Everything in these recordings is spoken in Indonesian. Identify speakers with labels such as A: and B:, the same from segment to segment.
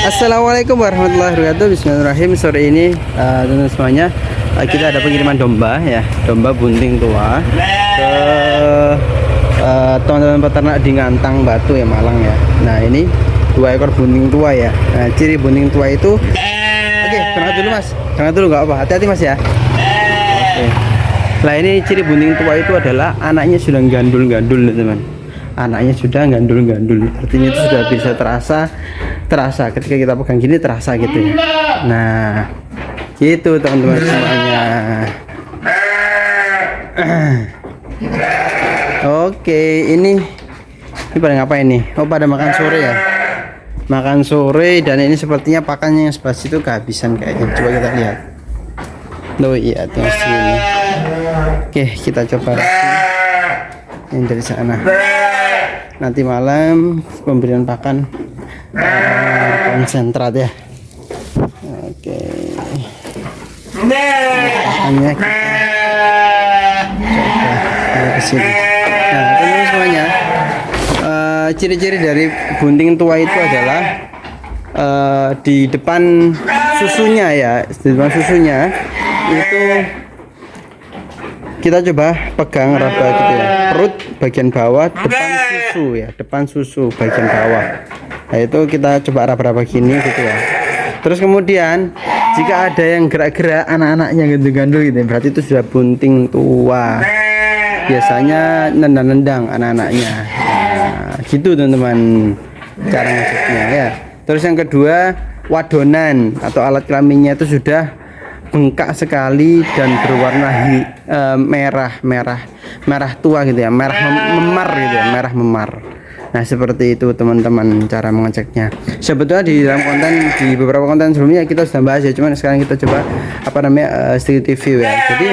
A: Assalamualaikum warahmatullahi wabarakatuh. Bismillahirrahmanirrahim. Sore ini teman-teman semuanya, kita ada pengiriman domba ya, domba bunting tua ke teman-teman peternak di Ngantang Batu ya, Malang ya. Nah, ini 2 ekor bunting tua ya. Nah, ciri bunting tua itu, oke, berangkat dulu Mas, berangkat dulu nggak apa, hati-hati Mas ya. Oke. Nah, ini ciri bunting tua itu adalah anaknya sudah gandul-gandul teman. Anaknya sudah gandul-gandul, artinya itu sudah bisa terasa ketika kita pegang gini, terasa gitu ya. Nah, gitu teman-teman semuanya. Oke, ini pada ngapain nih? Oh, pada makan sore ya, makan sore. Dan ini sepertinya pakannya yang sebelah situ kehabisan kayaknya. Coba kita lihat. Oh iya, tinggal sini. Oke, kita coba ini dari sana. Nanti malam pemberian pakan konsentrat ya. Oke. Pakannya kita coba ke sini. Nah, teman-teman semuanya, ciri-ciri dari bunting tua itu adalah di depan susunya ya, di depan susunya itu kita coba pegang raba gitu ya, perut bagian bawah, depan susu ya, depan susu bagian bawah. Nah, itu kita coba raba-raba gini gitu ya. Terus kemudian jika ada yang gerak-gerak anak-anaknya gandul-gandul gitu, berarti itu sudah bunting tua. Biasanya nendang-nendang anak-anaknya. Nah, gitu teman-teman cara ngeceknya ya. Terus yang kedua, wadonan atau alat kelaminnya itu sudah bengkak sekali dan berwarna merah tua gitu ya, merah memar gitu ya, merah memar. Nah, seperti itu teman-teman cara mengeceknya. Sebetulnya di dalam konten, di beberapa konten sebelumnya kita sudah bahas ya, cuman sekarang kita coba sedikit review ya. Jadi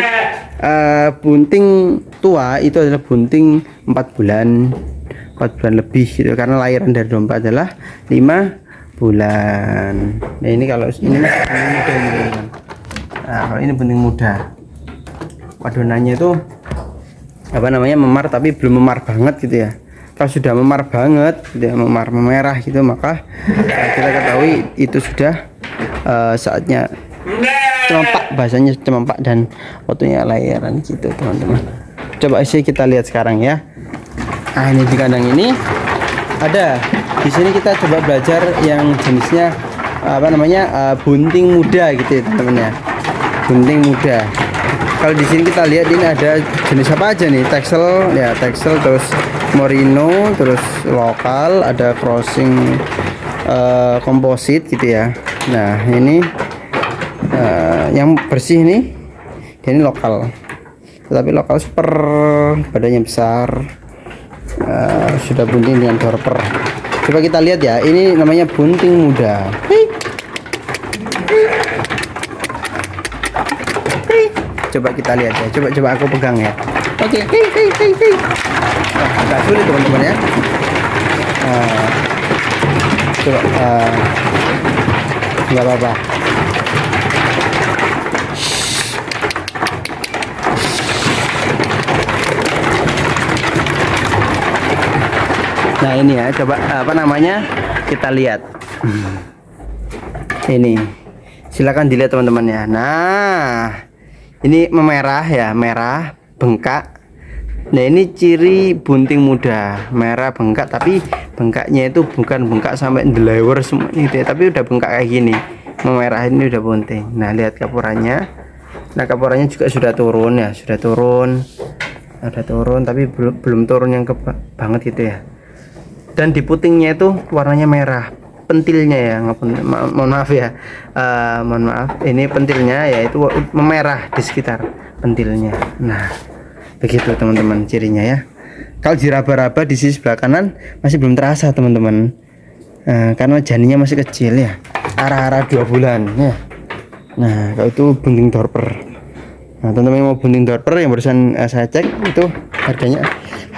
A: bunting tua itu adalah bunting 4 bulan lebih gitu, karena lahiran dari domba adalah 5 bulan. Nah, ini kalau ini muda teman-teman. Nah, kalau ini bunting muda, wadonannya itu memar tapi belum memar banget gitu ya. Kalau sudah memar banget gitu ya, memerah gitu, maka kita ketahui itu sudah saatnya cempak, bahasanya cempak dan waktunya lahiran gitu teman-teman. Coba sih kita lihat sekarang ya. Nah, ini di kandang ini ada, di sini kita coba belajar yang jenisnya bunting muda gitu ya teman-teman ya. Bunting muda. Kalau di sini kita lihat ini ada jenis apa aja nih? Texel ya, Texel, terus Merino, terus lokal, ada crossing komposit gitu ya. Nah, ini yang bersih ini lokal. Tetapi lokal super, badannya besar. Sudah bunting dengan dorper. Coba kita lihat ya, ini namanya bunting muda. Coba kita lihat ya, coba aku pegang ya. Oke. Agak sulit teman-teman ya. Coba nggak apa-apa. Nah, ini ya, coba kita lihat. Ini silakan dilihat teman-teman ya. Nah, ini memerah ya, merah bengkak. Nah, ini ciri bunting muda, merah bengkak, tapi bengkaknya itu bukan bengkak sampai ndelewer semua gitu ya, tapi udah bengkak kayak gini, memerah. Ini udah bunting. Nah, lihat kaporannya. Nah, kaporannya juga sudah turun ya, sudah turun, tapi belum turun yang banget gitu ya. Dan di putingnya itu warnanya merah, pentilnya ya, mohon maaf ya, mohon maaf, ini pentilnya ya itu memerah di sekitar pentilnya. Nah, begitu teman-teman cirinya ya. Kalau diraba-raba di sisi sebelah kanan masih belum terasa teman-teman, karena janinnya masih kecil ya, arah-arah 2 bulan ya. Nah, kalau itu bunting dorper. Nah, teman-teman yang mau bunting dorper yang barusan saya cek itu harganya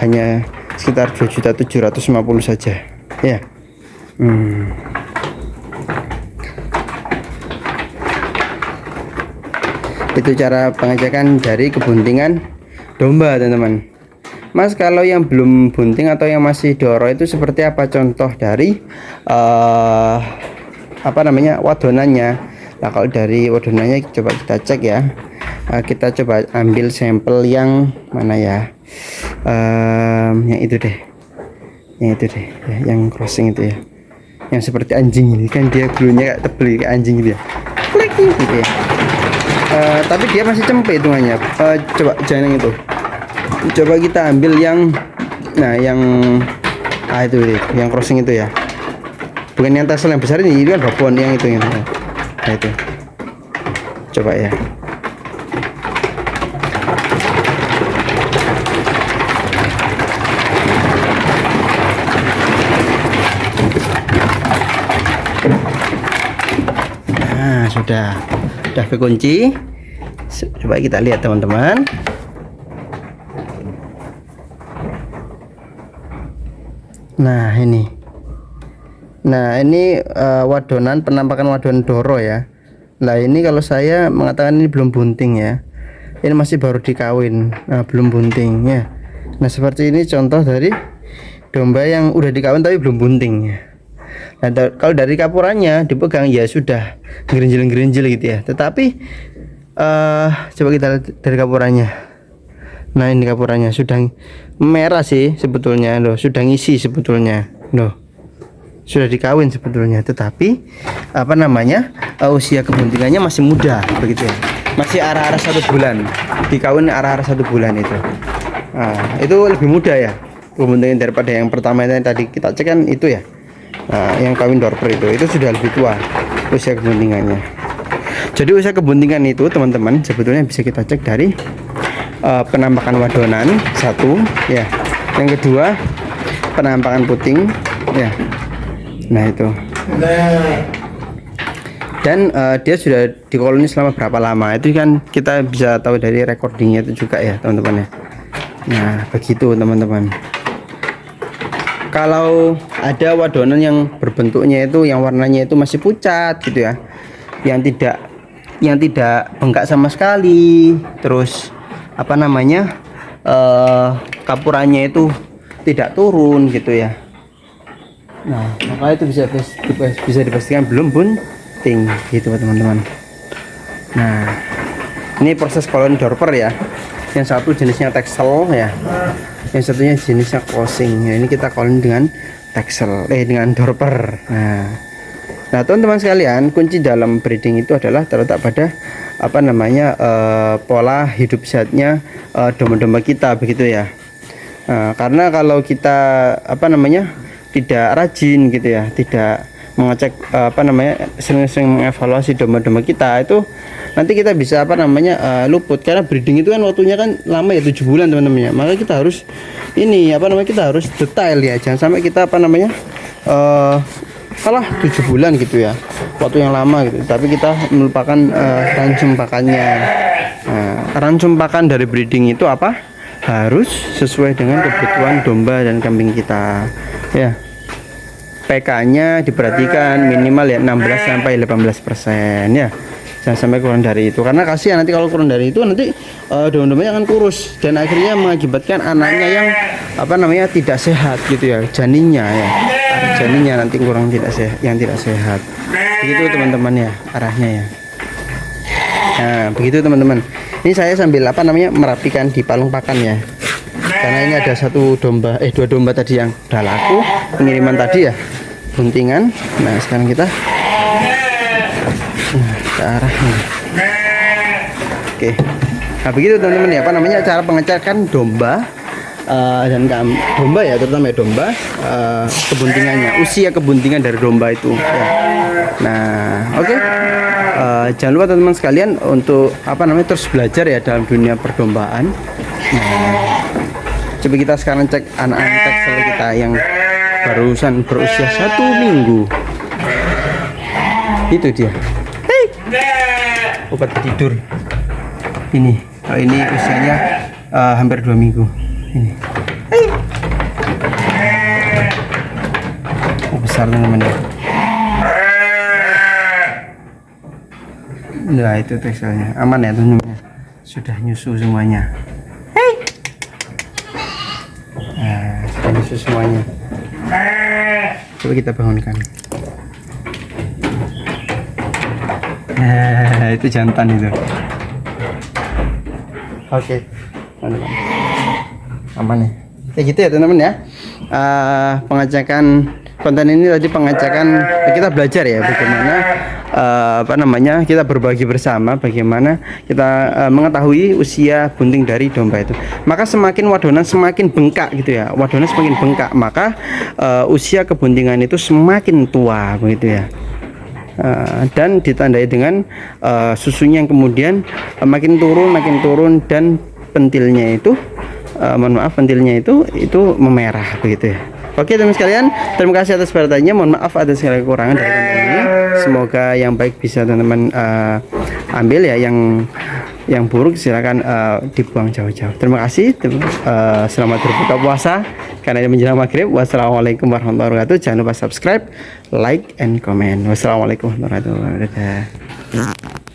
A: hanya sekitar 2.750.000 saja ya. Itu cara pengecekan dari kebuntingan domba teman-teman. Mas, kalau yang belum bunting atau yang masih doro itu seperti apa? Contoh dari apa namanya, wadonannya. Nah kalau dari wadonannya coba kita cek ya. Kita coba ambil sampel yang mana ya, yang itu deh, ya, yang crossing itu ya, yang seperti anjing ini kan, dia bulunya kayak tebel kayak anjing gitu ya, klik gitu ya. Tapi dia masih cempe hitungannya. Coba jangan yang itu, coba kita ambil yang, nah yang itu deh, yang crossing itu ya, bukan yang tassel yang besar ini kan babon, yang itu. Nah itu coba ya. Nah sudah kekunci. Coba kita lihat teman-teman. Nah ini wadonan, penampakan wadonan doro ya. Nah ini kalau saya mengatakan ini belum bunting ya, ini masih baru dikawin, belum bunting ya. Nah seperti ini contoh dari domba yang udah dikawin tapi belum bunting ya. Nah kalau dari kapurannya dipegang ya sudah gerinjil gitu ya. Tetapi coba kita lihat dari kapurannya. Nah ini kapurannya sudah merah sih sebetulnya loh, sudah ngisi sebetulnya loh, sudah dikawin sebetulnya. Tetapi apa namanya, usia kebuntingannya masih muda begitu ya, masih arah-arah 1 bulan, dikawin arah-arah 1 bulan itu. Nah, itu lebih muda ya kebuntingan daripada yang pertama yang tadi kita cek kan itu ya. Nah, yang kawin dorper itu sudah lebih tua usia kebuntingannya. Jadi usia kebuntingan itu teman-teman sebetulnya bisa kita cek dari penampakan wadonan satu ya, yang kedua penampakan puting ya. Nah itu, dan dia sudah di koloni selama berapa lama itu kan kita bisa tahu dari recordingnya itu juga ya teman-teman ya. Nah begitu teman-teman. Kalau ada wadonan yang berbentuknya itu, yang warnanya itu masih pucat gitu ya, yang tidak bengkak sama sekali, terus apa namanya, kapurannya itu tidak turun gitu ya. Nah maka itu bisa dipastikan belum bunting gitu teman-teman. Nah ini proses koloni dorper ya, yang satu jenisnya texel ya, yang satunya jenisnya closing ya. Ini kita koloni dengan texel, dengan dorper. Nah teman-teman sekalian, kunci dalam breeding itu adalah terletak pada apa namanya, pola hidup sehatnya domba-domba kita begitu ya. Karena kalau kita apa namanya tidak rajin gitu ya, tidak mengecek apa namanya, sering-sering mengevaluasi domba-domba kita, itu nanti kita bisa apa namanya, luput. Karena breeding itu kan waktunya kan lama ya, 7 bulan teman-teman ya. Maka kita harus ini apa namanya, kita harus detail ya, jangan sampai kita apa namanya, salah 7 bulan gitu ya, waktu yang lama gitu, tapi kita melupakan ransum pakannya. Ransum pakan dari breeding itu apa, harus sesuai dengan kebutuhan domba dan kambing kita ya. PK-nya diperhatikan minimal ya 16 sampai 18% ya, jangan sampai kurang dari itu, karena kasihan nanti kalau kurang dari itu nanti domba-dombanya akan kurus dan akhirnya mengakibatkan anaknya yang apa namanya tidak sehat gitu ya, janinnya ya, janinnya nanti kurang tidak sehat, yang tidak sehat begitu teman-teman ya arahnya ya. Nah begitu teman-teman, ini saya sambil apa namanya, merapikan di palung pakan ya, karena ini ada dua domba tadi yang udah laku pengiriman tadi ya, buntingan. Nah sekarang kita ke arahnya. Oke, nah begitu teman-teman ya, apa namanya, cara pengecekan domba dan domba ya, terutama ya domba, kebuntingannya, usia kebuntingan dari domba itu ya. Nah oke, jangan lupa teman-teman sekalian untuk apa namanya, terus belajar ya dalam dunia perdombaan. Nah coba kita sekarang cek anak-anak texel kita yang barusan berusia 1 minggu. Itu dia, obat tidur ini. Oh, ini usianya hampir 2 minggu ini. Besar teman-teman ya. Nah itu texelnya aman ya teman-teman, sudah nyusu semuanya. Nah sudah nyusu semuanya. Coba kita bangunkan. Itu jantan itu. Oke, teman-teman. Aman nih. Kayak gitu ya teman-teman ya. Pengecekan konten ini tadi pengecekan kita belajar ya bagaimana kita berbagi bersama bagaimana kita mengetahui usia bunting dari domba itu. Maka semakin wadonan semakin bengkak gitu ya. Wadonan semakin bengkak, maka usia kebuntingan itu semakin tua begitu ya. Dan ditandai dengan susunya yang kemudian makin turun dan pentilnya itu pentilnya itu memerah begitu ya. Oke teman sekalian, terima kasih atas perhatiannya. Mohon maaf atas segala kekurangan dari konten ini. Semoga yang baik bisa teman-teman ambil ya, yang buruk silakan dibuang jauh-jauh. Terima kasih. Selamat berbuka puasa karena ini menjelang maghrib. Wassalamualaikum warahmatullahi wabarakatuh. Jangan lupa subscribe, like, and comment. Wassalamualaikum warahmatullahi wabarakatuh.